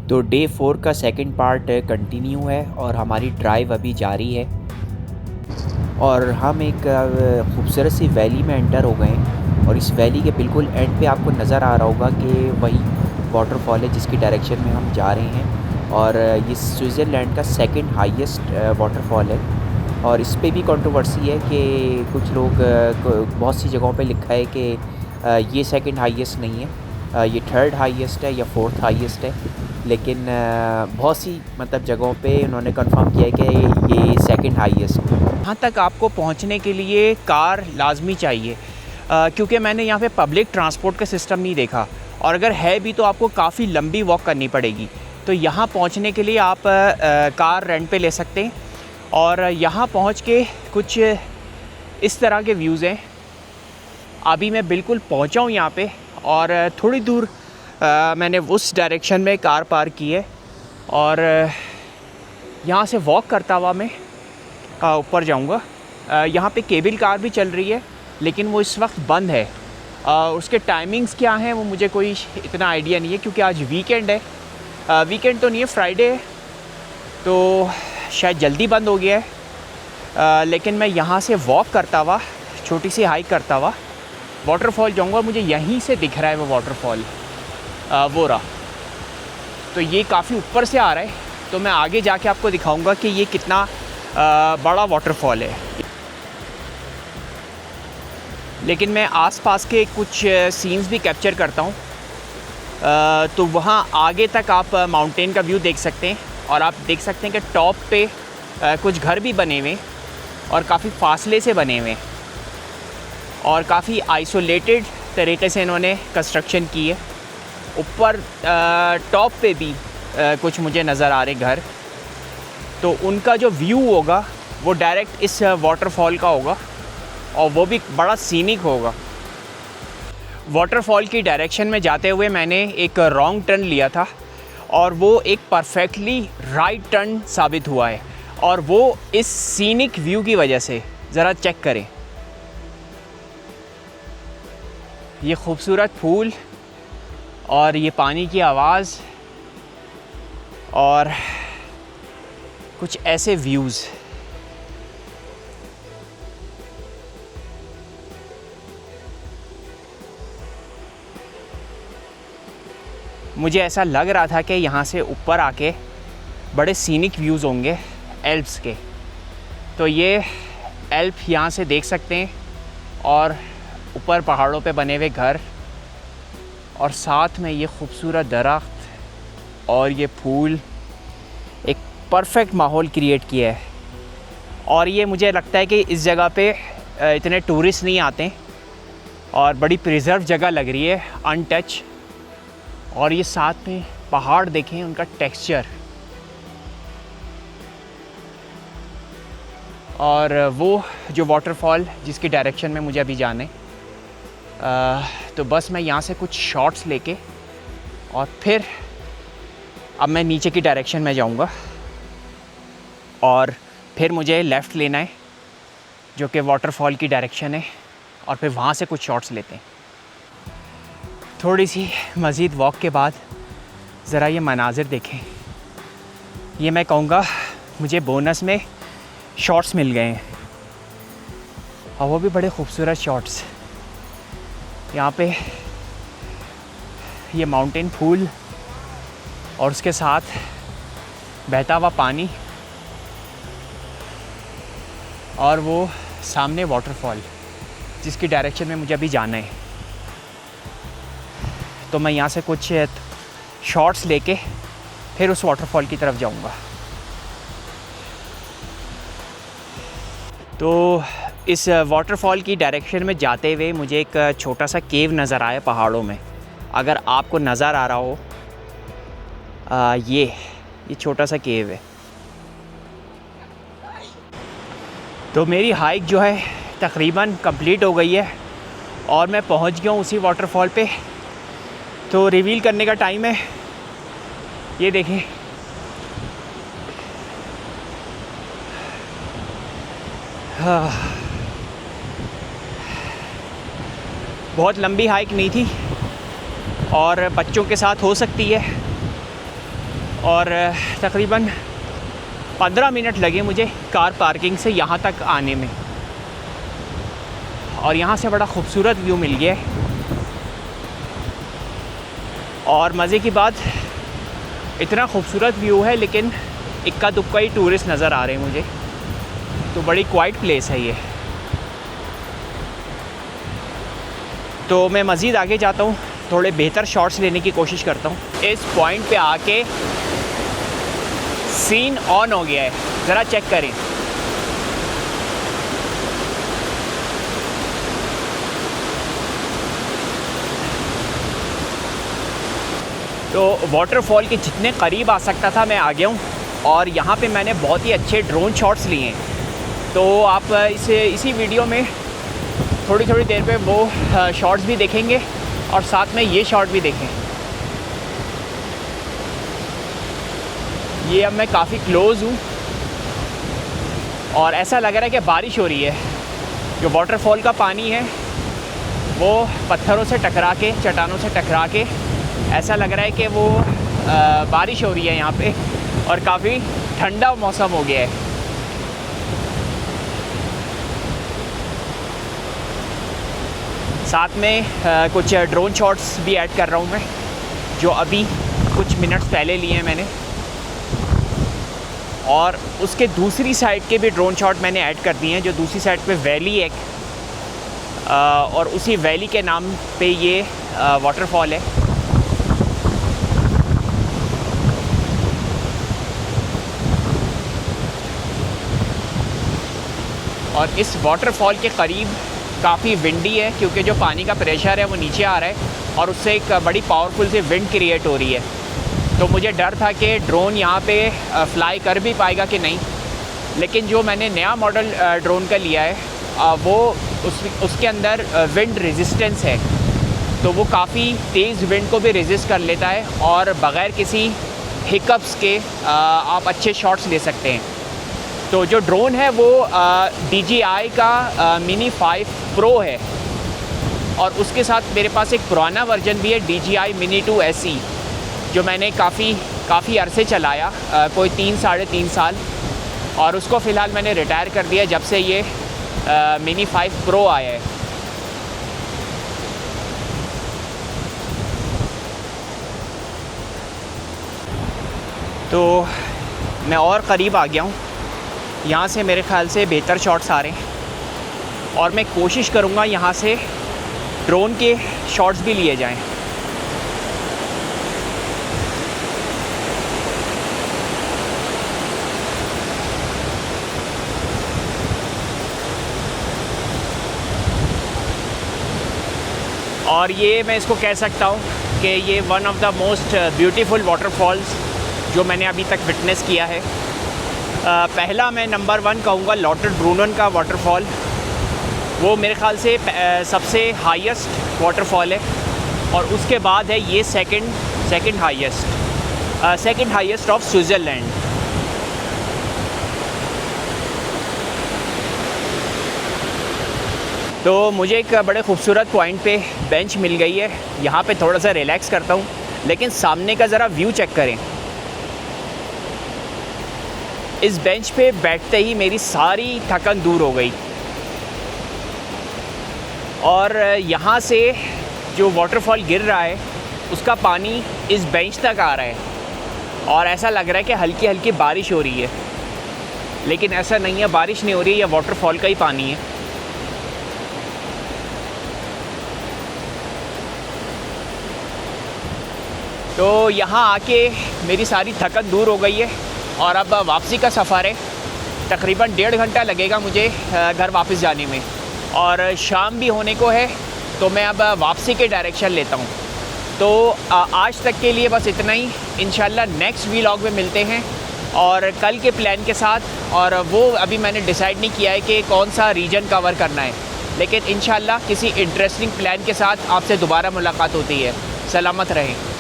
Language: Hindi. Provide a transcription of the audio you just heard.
तो डे 4 का सेकंड पार्ट कंटिन्यू है और हमारी ड्राइव अभी जारी है और हम एक खूबसूरत सी वैली में एंटर हो गए हैं और इस वैली के बिल्कुल एंड पे आपको नज़र आ रहा होगा कि वही वाटरफॉल है जिसकी डायरेक्शन में हम जा रहे हैं और ये स्विट्ज़रलैंड का सेकंड हाईएस्ट वाटरफॉल है। और इस पे भी कंट्रोवर्सी है कि कुछ लोग बहुत सी जगहों पे लिखा है कि ये सेकंड हाईएस्ट नहीं है, ये थर्ड हाईएस्ट है या फोर्थ हाईएस्ट है, लेकिन बहुत सी मतलब जगहों पे उन्होंने कंफर्म किया है कि ये सेकंड हाईएस्ट है। यहाँ तक आपको पहुँचने के लिए कार लाजमी चाहिए, क्योंकि मैंने यहाँ पे पब्लिक ट्रांसपोर्ट का सिस्टम नहीं देखा और अगर है भी तो आपको काफ़ी लंबी वॉक करनी पड़ेगी। तो यहाँ पहुँचने के लिए आप कार रेंट पे ले सकते हैं और यहाँ पहुँच के कुछ इस तरह के व्यूज़ हैं। अभी मैं बिल्कुल पहुँचा हूँ यहाँ पे और थोड़ी दूर मैंने उस डायरेक्शन में कार पार्क की है और यहाँ से वॉक करता हुआ मैं ऊपर जाऊँगा। यहाँ पे केबल कार भी चल रही है लेकिन वो इस वक्त बंद है। उसके टाइमिंग्स क्या हैं वो मुझे कोई इतना आइडिया नहीं है क्योंकि आज वीकेंड है। वीकेंड तो नहीं है, फ्राइडे है, तो शायद जल्दी बंद हो गया है। लेकिन मैं यहाँ से वॉक करता हुआ, छोटी सी हाइक करता हुआ वाटरफॉल जाऊँगा। मुझे यहीं से दिख रहा है वो वाटरफॉल, वो रहा। तो ये काफ़ी ऊपर से आ रहा है, तो मैं आगे जाके आपको दिखाऊँगा कि ये कितना बड़ा वाटरफॉल है। लेकिन मैं आसपास के कुछ सीन्स भी कैप्चर करता हूँ। तो वहाँ आगे तक आप माउंटेन का व्यू देख सकते हैं और आप देख सकते हैं कि टॉप पे कुछ घर भी बने हुए और काफ़ी फासले से बने हुए और काफ़ी आइसोलेटेड तरीके से इन्होंने कंस्ट्रक्शन की है। ऊपर टॉप पे भी कुछ मुझे नज़र आ रहे घर, तो उनका जो व्यू होगा वो डायरेक्ट इस वाटरफॉल का होगा और वो भी बड़ा सीनिक होगा। वाटरफॉल की डायरेक्शन में जाते हुए मैंने एक रॉन्ग टर्न लिया था और वो एक परफेक्टली राइट टर्न साबित हुआ है और वो इस सीनिक व्यू की वजह से। ज़रा चेक करें, ये खूबसूरत फूल और ये पानी की आवाज़ और कुछ ऐसे व्यूज़। मुझे ऐसा लग रहा था कि यहाँ से ऊपर आके बड़े सीनिक व्यूज़ होंगे एल्प्स के। तो ये एल्प यहाँ से देख सकते हैं और ऊपर पहाड़ों पे बने हुए घर और साथ में ये खूबसूरत दरख्त और ये फूल एक परफेक्ट माहौल क्रिएट किया है। और ये मुझे लगता है कि इस जगह पे इतने टूरिस्ट नहीं आते और बड़ी प्रिजर्व जगह लग रही है, अनटच। और ये साथ में पहाड़ देखें, उनका टेक्सचर और वो जो वाटरफॉल जिसकी डायरेक्शन में मुझे अभी जाना है। तो बस मैं यहाँ से कुछ शॉट्स लेके और फिर अब मैं नीचे की डायरेक्शन में जाऊँगा और फिर मुझे लेफ़्ट लेना है जो कि वाटरफॉल की डायरेक्शन है और फिर वहाँ से कुछ शॉट्स लेते हैं। थोड़ी सी मज़ीद वॉक के बाद ज़रा ये मनाज़िर देखें। ये मैं कहूँगा मुझे बोनस में शॉट्स मिल गए हैं और वो भी बड़े खूबसूरत शॉट्स। यहाँ पे ये माउंटेन फूल और उसके साथ बहता हुआ पानी और वो सामने वाटरफॉल जिसकी डायरेक्शन में मुझे अभी जाना है। तो मैं यहाँ से कुछ शॉट्स लेके फिर उस वाटरफॉल की तरफ जाऊँगा। तो इस वाटरफॉल की डायरेक्शन में जाते हुए मुझे एक छोटा सा केव नज़र आया पहाड़ों में। अगर आपको नज़र आ रहा हो, ये छोटा सा केव है। तो मेरी हाइक जो है तकरीबन कंप्लीट हो गई है और मैं पहुंच गया हूँ उसी वाटरफॉल पे। तो रिवील करने का टाइम है। ये देखें, बहुत लंबी हाइक नहीं थी और बच्चों के साथ हो सकती है। और तकरीबन 15 मिनट लगे मुझे कार पार्किंग से यहाँ तक आने में। और यहाँ से बड़ा ख़ूबसूरत व्यू मिल गया है। और मज़े की बात, इतना खूबसूरत व्यू है लेकिन इक्का दुक्का ही टूरिस्ट नज़र आ रहे हैं मुझे, तो बड़ी क्वाइट प्लेस है ये। तो मैं मज़ीद आगे जाता हूँ, थोड़े बेहतर शॉट्स लेने की कोशिश करता हूँ। इस पॉइंट पे आके सीन ऑन हो गया है, ज़रा चेक करें। तो वाटरफॉल के जितने करीब आ सकता था मैं आ गया हूँ, और यहाँ पे मैंने बहुत ही अच्छे ड्रोन शॉट्स लिए हैं। तो आप इसी वीडियो में थोड़ी थोड़ी देर पे वो शॉट्स भी देखेंगे और साथ में ये शॉट भी देखें। ये अब मैं काफ़ी क्लोज़ हूँ और ऐसा लग रहा है कि बारिश हो रही है। जो वाटरफॉल का पानी है वो पत्थरों से टकरा के, चट्टानों से टकरा के ऐसा लग रहा है कि वो बारिश हो रही है यहाँ पे, और काफ़ी ठंडा मौसम हो गया है। साथ में कुछ ड्रोन शॉट्स भी ऐड कर रहा हूँ मैं, जो अभी कुछ मिनट्स पहले लिए हैं मैंने। और उसके दूसरी साइड के भी ड्रोन शॉट मैंने ऐड कर दिए हैं, जो दूसरी साइड पे वैली है, और उसी वैली के नाम पे ये वाटरफॉल है। और इस वाटरफॉल के करीब काफ़ी विंडी है, क्योंकि जो पानी का प्रेशर है वो नीचे आ रहा है और उससे एक बड़ी पावरफुल सी विंड क्रिएट हो रही है। तो मुझे डर था कि ड्रोन यहाँ पे फ्लाई कर भी पाएगा कि नहीं, लेकिन जो मैंने नया मॉडल ड्रोन का लिया है वो उसके अंदर विंड रेजिस्टेंस है, तो वो काफ़ी तेज़ विंड को भी रेजिस्ट कर लेता है और बग़ैर किसी हिकअप्स के आप अच्छे शॉट्स ले सकते हैं। तो जो ड्रोन है वो DJI का मिनी 5 Pro है, और उसके साथ मेरे पास एक पुराना वर्जन भी है DJI Mini 2 SE, जो मैंने काफ़ी अरसे चलाया, कोई 3-3.5 साल, और उसको फ़िलहाल मैंने रिटायर कर दिया जब से ये मिनी 5 Pro आया है। तो मैं और करीब आ गया हूँ, यहाँ से मेरे ख़्याल से बेहतर शॉट्स आ रहे हैं, और मैं कोशिश करूँगा यहाँ से ड्रोन के शॉट्स भी लिए जाएं। और ये मैं इसको कह सकता हूँ कि ये one of the most beautiful waterfalls जो मैंने अभी तक विटनेस किया है। पहला मैं नंबर 1 कहूँगा लॉटरब्रूनन का वाटरफॉल, वो मेरे ख़्याल से सबसे हाईएस्ट वाटरफॉल है, और उसके बाद है ये सेकंड हाईएस्ट ऑफ स्विट्ज़रलैंड। तो मुझे एक बड़े खूबसूरत पॉइंट पे बेंच मिल गई है, यहाँ पे थोड़ा सा रिलैक्स करता हूँ, लेकिन सामने का ज़रा व्यू चेक करें। इस बेंच पे बैठते ही मेरी सारी थकन दूर हो गई, और यहाँ से जो वाटरफॉल गिर रहा है उसका पानी इस बेंच तक आ रहा है, और ऐसा लग रहा है कि हल्की हल्की बारिश हो रही है, लेकिन ऐसा नहीं है, बारिश नहीं हो रही है, यह वाटरफॉल का ही पानी है। तो यहाँ आके मेरी सारी थकन दूर हो गई है, और अब वापसी का सफ़र है। तकरीबन 1.5 घंटा लगेगा मुझे घर वापस जाने में, और शाम भी होने को है, तो मैं अब वापसी के डायरेक्शन लेता हूँ। तो आज तक के लिए बस इतना ही। इंशाल्लाह नेक्स्ट व्लॉग में मिलते हैं, और कल के प्लान के साथ, और वो अभी मैंने डिसाइड नहीं किया है कि कौन सा रीजन कवर करना है, लेकिन इंशाल्लाह किसी इंटरेस्टिंग प्लान के साथ आपसे दोबारा मुलाकात होती है। सलामत रहें।